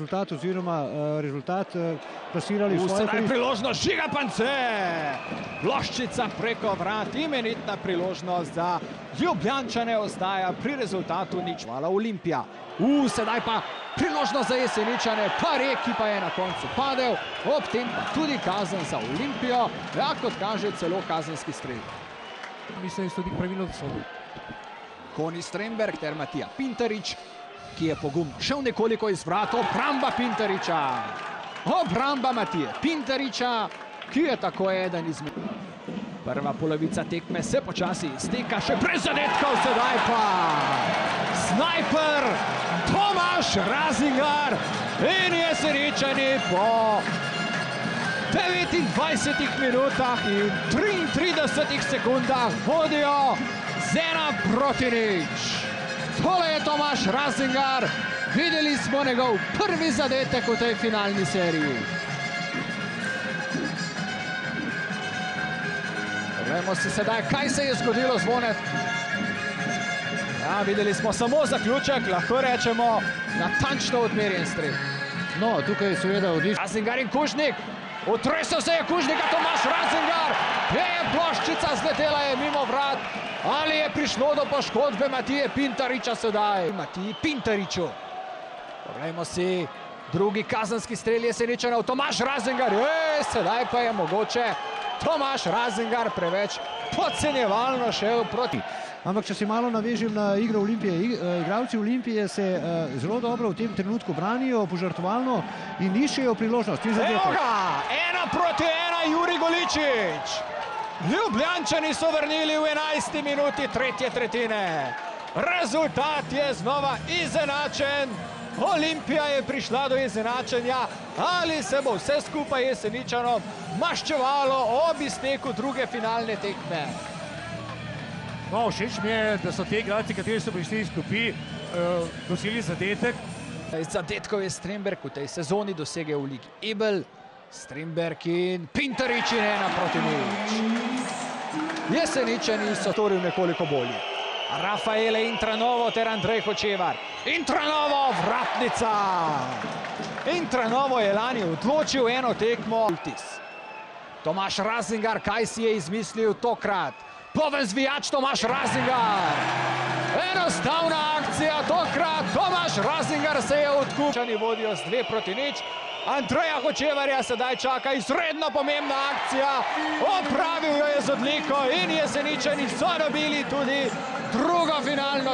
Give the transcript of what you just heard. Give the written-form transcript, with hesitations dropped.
rezultat oziroma rezultat plasirali v svoje korist. Priložnost Žiga Pance! Ploščica preko vrat, imenitna priložnost za Ljubljančane ostaja pri rezultatu nič. Hvala Olimpija. Sedaj pa priložnost za Jeseničane, pa Reki pa je na koncu padel, ob tem pa tudi kazen za Olimpijo, kot kaže celo kazenski strel. Mislim, da so tudi pravilno sodo. Koni Stremberg ter Matija Pintarič, ki je pogum šel nekoliko iz vrat, obramba Pintariča. Obramba Matije Pintariča, ki je tako eden izmed. Prva polovica tekme se počasi izteka, še brez zadetkov, sedaj pa snajper Tomaž Razingar in Jeseničani po 29 minutah in 33 sekundah vodijo z 1-0. Tole je Tomaž Razingar. Videli smo njegov prvi zadetek v tej finalni seriji. Poglejmo si sedaj, kaj se je zgodilo z Zvone. Videli smo samo zaključek, lahko rečemo natančno odmerjen strel. No, tukaj je seveda odlično. Razingar in Kužnik. Otresel se je Kužnika Tomaž Razingar. Je ploščica zletela je mimo vrat. Ali je prišlo do poškodbe Matije Pintariča sedaj? Matiji Pintariču. Poglejmo si drugi kazenski strel Jeseničanov. Tomaž Razingar. Sedaj pa je mogoče Tomaž Razingar preveč podcenjevalno šel proti. Ampak če se malo navežem na igro Olimpije, igralci Olimpije se zelo dobro v tem trenutku branijo, požrtvovalno in iščejo priložnost. Evo ga! 1-1, Jurij Goličič! Ljubljančani so vrnili v 11. minuti tretje tretjine. Rezultat je znova izenačen. Olimpija je prišla do izenačenja. Ali se bo vse skupaj Jeseničanom maščevalo ob izteku druge finalne tekme? No, všeč mi je, da so te igralci, kateri so prišli iz klopi, dosegli zadetek. Zadetkov je Stremberg v tej sezoni dosegel v ligi Ebel. Stremberg in Pintarič in 1-0. Jeseničani so storil nekoliko bolje. Rafaele Intranovo ter Andrej Hočevar. Intranovo, vratnica! Intranovo je lani odločil eno tekmo. Tomaž Razingar, kaj si je izmislil tokrat? Poven zvijač Tomaž Razingar. Enostavna akcija tokrat. Tomaž Razingar se je odkupčani vodijo z 2-0. Andreja Hočevarja sedaj čaka izredno pomembna akcija. Opravil jo je z odliko in Jeseničani so dobili tudi drugo finalno